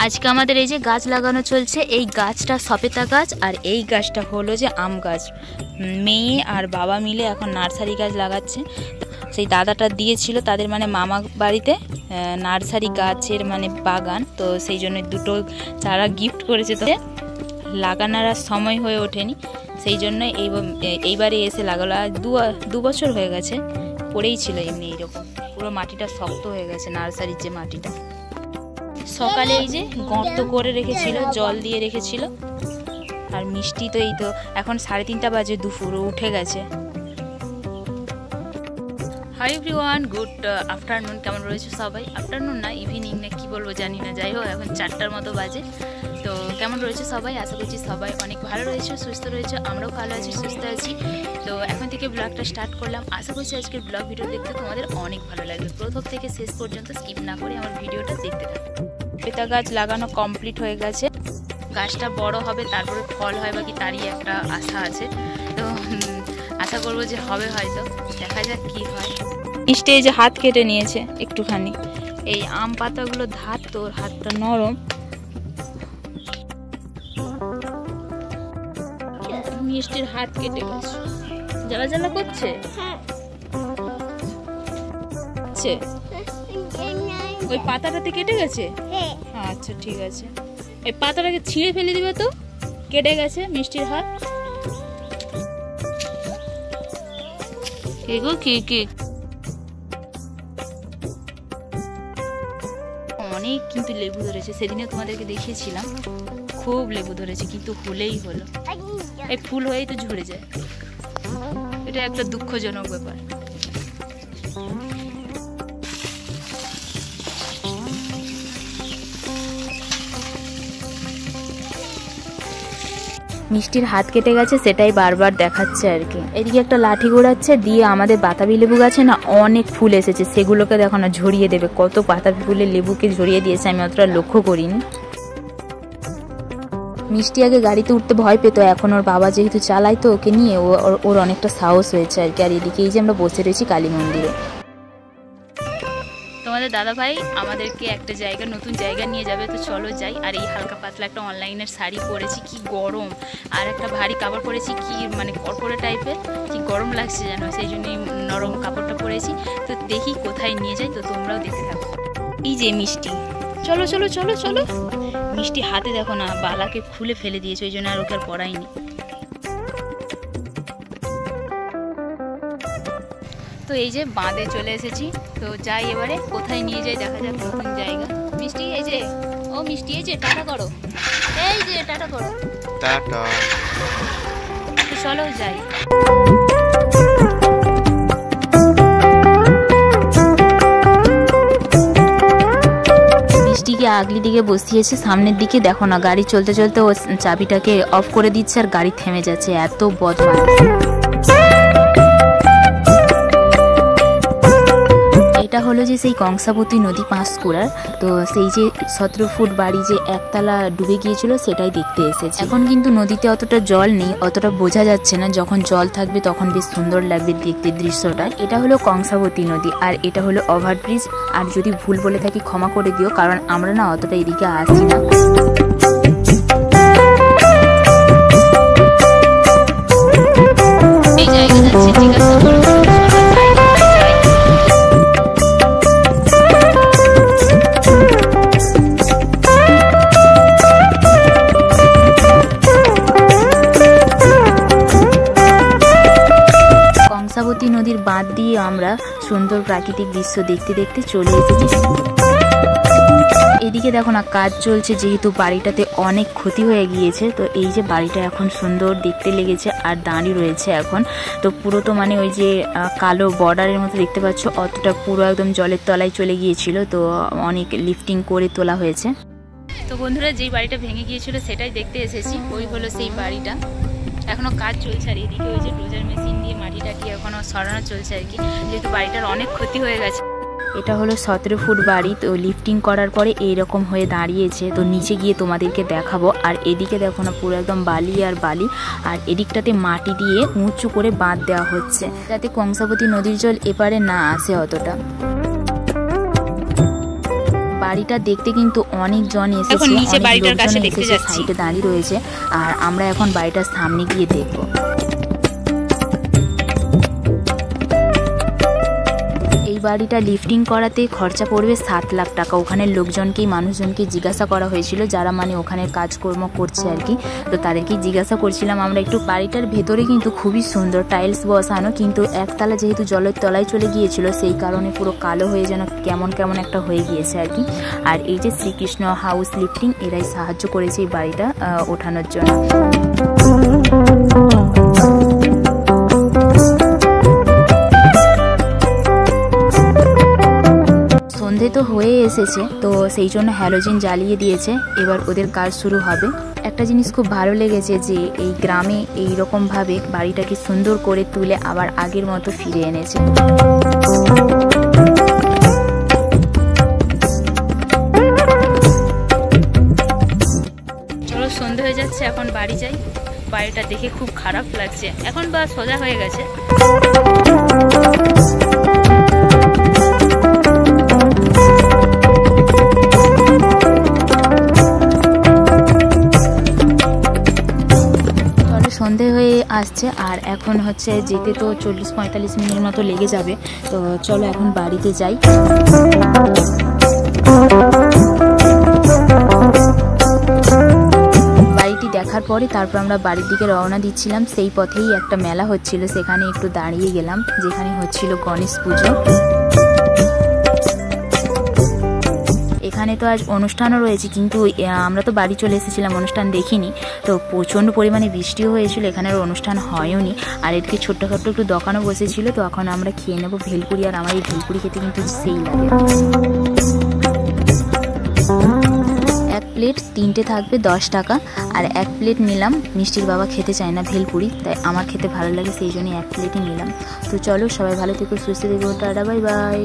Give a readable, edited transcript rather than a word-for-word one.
আজকে আমাদের এই যে গাছ লাগানো চলছে, এই গাছটা সপেতা গাছ আর এই গাছটা হলো যে আম গাছ। মেয়ে আর বাবা মিলে এখন নার্সারি গাছ লাগাচ্ছে। সেই দাদাটা দিয়েছিল তাদের মানে মামা বাড়িতে নার্সারি গাছের মানে বাগান, তো সেই জন্য দুটো চারা গিফট করেছে। তো লাগানোর সময় হয়ে ওঠেনি, সেই জন্য এইবারে এসে লাগালো। আর 2 বছর হয়ে গেছে, পড়েই ছিল এমনি এইরকম, পুরো মাটিটা শক্ত হয়ে গেছে নার্সারির যে মাটিটা। সকালে এই যে গর্ত করে রেখেছিল, জল দিয়ে রেখেছিল। আর মিষ্টি তো এই তো এখন 3:30 বাজে, দুপুর উঠে গেছে। Hi everyone, good afternoon. কেমন রয়েছে সবাই? আফটারনুন না, ইভিনিং না কি বলবো জানি না, যাই হোক এখন 4টার মতো বাজে। তো কেমন রয়েছে সবাই? আশা করছি সবাই অনেক ভালো রয়েছে, সুস্থ রয়েছে। আমরাও ভালো আছি, সুস্থ আছি। তো এখন থেকে ব্লগটা স্টার্ট করলাম। আশা করছি আজকের ব্লগ ভিডিও দেখতে তোমাদের অনেক ভালো লাগবে। প্রথম থেকে শেষ পর্যন্ত স্কিপ না করে আমার ভিডিওটা দেখতে থাকো। সপেতা গাছ লাগানো কমপ্লিট হয়ে গেছে। গাছটা বড় হবে, তারপরে ফল হয় বাকি, তারই একটা আশা আছে। তো আশা করবো যে হবে, হয়তো দেখা যাক কি হয়। মিষ্টি এই যে হাত কেটে নিয়েছে একটুখানি, এই আম পাতাগুলো ধার, তো হাতটা নরম। মিষ্টির হাত কেটে গেছে, জ্বালা জ্বালা করছে। ওই পাতাটাতে কেটে গেছে? আচ্ছা ঠিক আছে, এই পাতাটাকে ছিঁড়ে ফেলে দিবে। তো কেটে গেছে মিষ্টির হাত। কি অনেক কিন্তু লেবু ধরেছে, সেদিনে তোমাদেরকে দেখিয়েছিলাম, খুব লেবু ধরেছে, কিন্তু হলেই হলো। এই ফুল হয়েই তো ঝরে যায়, এটা একটা দুঃখজনক ব্যাপার। মিষ্টির হাত কেটে গেছে, সেটাই বারবার দেখাচ্ছে আর কি। এদিকে একটা লাঠি ঘোরাচ্ছে, দিয়ে আমাদের বাতাবি লেবু গাছে না অনেক ফুল এসেছে, সেগুলোকে দেখো না ঝরিয়ে দেবে। কত বাতাবি ফুলের লেবুকে ঝরিয়ে দিয়েছে, আমি অতটা লক্ষ্য করিনি। মিষ্টি আগে গাড়িতে উঠতে ভয় পেত, এখন ওর বাবা যেহেতু চালায় তো ওকে নিয়ে ওর অনেকটা সাহস হয়েছে আর কি। আর এদিকে এই যে আমরা বসে রয়েছি কালী মন্দিরে। তোমাদের দাদা ভাই আমাদেরকে একটা জায়গা, নতুন জায়গা নিয়ে যাবে, তো চলো যাই। আর এই হালকা পাতলা একটা অনলাইনের শাড়ি পরেছি, কি গরম। আর একটা ভারী কাপড় পরেছি, কি মানে কড়কড়ে টাইপের, কি গরম লাগছে যেন, সেই জন্যই নরম কাপড়টা পরেছি। তো দেখি কোথায় নিয়ে যাই, তো তোমরাও দেখতে থাকো। এই যে মিষ্টি, চলো চলো চলো চলো। মিষ্টি হাতে দেখো না বালাকে খুলে ফেলে দিয়েছে, ওই জন্য আর ওকে আর পরাইনি। তো এই যে বাঁধে চলে এসেছি, তো যাই এবারে কোথায় নিয়ে যাই দেখা যাক, নতুন জায়গা। মিষ্টি এই যে, ও মিষ্টি এই যে টাটা করো, এই যে টাটা করো, টাটা। তো চলো যাই। মিষ্টিকে আগলি দিকে বসিয়েছে, সামনের দিকে দেখো না গাড়ি চলতে চলতে ও চাবিটাকে অফ করে দিচ্ছে আর গাড়ি থেমে যাচ্ছে, এত বদমাশ। এটা হলো যে সেই কংসাবতী নদী পাঁশকুড়ার, তো সেই যে 17 ফুট বাড়ি যে একতলা ডুবে গিয়েছিল সেটাই দেখতে এসেছে। এখন কিন্তু নদীতে অতটা জল নেই, অতটা বোঝা যাচ্ছে না, যখন জল থাকবে তখন বেশ সুন্দর লাগবে দেখতে দৃশ্যটা। এটা হলো কংসাবতী নদী আর এটা হলো ওভারব্রিজ। আর যদি ভুল বলে থাকি ক্ষমা করে দিও, কারণ আমরা না অতটা এদিকে আসি না। এই জায়গা যাচ্ছে, ঠিক আছে। কংসাবতী নদীর বাঁধ দিয়ে আমরা সুন্দর প্রাকৃতিক দৃশ্য দেখতে দেখতে চলে এসেছি। এদিকে দেখো না কাজ চলছে, যেহেতু বাড়িটাতে অনেক ক্ষতি হয়ে গিয়েছে, তো এই যে বাড়িটা এখন সুন্দর দেখতে লেগেছে আর দাঁড়িয়ে রয়েছে এখন। তো পুরো তো মানে ওই যে কালো বর্ডারের মতো দেখতে পাচ্ছ, অতটা পুরো একদম জলের তলায় চলে গিয়েছিল, তো অনেক লিফটিং করে তোলা হয়েছে। তো বন্ধুরা, যেই বাড়িটা ভেঙে গিয়েছিল সেটাই দেখতে এসেছি, ওই হলো সেই বাড়িটা। এখনো কাজ চলছে আর এদিকে ওই যে ডোজার মেশিন দিয়ে মাটিটাকে এখনো সরানো চলছে আর কি, যেহেতু বাড়িটার অনেক ক্ষতি হয়ে গেছে। এটা হলো 17 ফুট বাড়ি, তো লিফটিং করার পরে এইরকম হয়ে দাঁড়িয়েছে। তো নিচে গিয়ে তোমাদেরকে দেখাবো। আর এদিকে দেখো না পুরো একদম বালি আর বালি, আর এদিকটাতে মাটি দিয়ে উঁচু করে বাঁধ দেওয়া হচ্ছে, যাতে কংসাবতী নদীর জল এপারে না আসে অতটা। বাড়িটা দেখতে কিন্তু অনেক জন এসেছে, নিচে বাড়িটার কাছে দেখতে যাচ্ছি, সাইডে দাঁড়িয়ে রয়েছে আর আমরা এখন বাড়িটার সামনে গিয়ে দেখব। এই বাড়িটা লিফটিং করাতে খরচা পড়বে 7 লাখ টাকা। ওখানের মানুষজনকে জিজ্ঞাসা করা হয়েছিল, যারা মানে ওখানে কাজকর্ম করছে আর কি, তো তাদেরকেই জিজ্ঞাসা করছিলাম আমরা একটু। বাড়িটার ভেতরে কিন্তু খুবই সুন্দর, টাইলস বসানো, কিন্তু একতলা যেহেতু জলের তলায় চলে গিয়েছিল সেই কারণে পুরো কালো হয়ে যেন কেমন কেমন একটা হয়ে গিয়েছে আর কি। আর এই যে শ্রীকৃষ্ণ হাউস লিফটিং, এরাই সাহায্য করেছে এই বাড়িটা ওঠানোর জন্য। সন্ধে তো হয়ে এসেছে, তো সেই জন্য হ্যালোজেন জ্বালিয়ে দিয়েছে, এবার ওদের কাজ শুরু হবে। একটা জিনিস খুব ভালো লেগেছে যে এই গ্রামে এইরকমভাবে বাড়িটাকে সুন্দর করে তুলে আবার আগের মতো ফিরে এনেছে। চলো সন্ধে হয়ে যাচ্ছে, এখন বাড়ি যাই। বাড়িটা দেখে খুব খারাপ লাগছে, এখন বা সোজা হয়ে গেছে। সন্ধে হয়ে আসছে আর এখন হচ্ছে যেতে তো 40-45 মিনিট মতো লেগে যাবে, তো চলো এখন বাড়িতে যাই। বাড়িটি দেখার পরে তারপর আমরা বাড়ির দিকে রওনা দিচ্ছিলাম। সেই পথেই একটা মেলা হচ্ছিল, সেখানে একটু দাঁড়িয়ে গেলাম, যেখানে হচ্ছিল গণেশ পুজো। এখানে তো আজ অনুষ্ঠানও রয়েছে, কিন্তু আমরা তো বাড়ি চলে এসেছিলাম, অনুষ্ঠান দেখিনি। তো প্রচণ্ড পরিমাণে বৃষ্টিও হয়েছিল, এখানে অনুষ্ঠান হয়ওনি। আর এদিকে ছোট্টখাট্ট একটু দোকানও বসেছিল, তো এখন আমরা খেয়ে নেবো ভেলপুরি। আর আমার এই ভেলপুরি খেতে কিন্তু সেই লাগে। 1 প্লেট 3টে থাকবে 10 টাকা, আর 1 প্লেট নিলাম। মিষ্টির বাবা খেতে চায় না ভেলপুরি, তাই আমার খেতে ভালো লাগে, সেই জন্যই 1 প্লেটই নিলাম। তো চলো, সবাই ভালো থেকো, সুস্থ থেকো, টাটা, বাই বাই।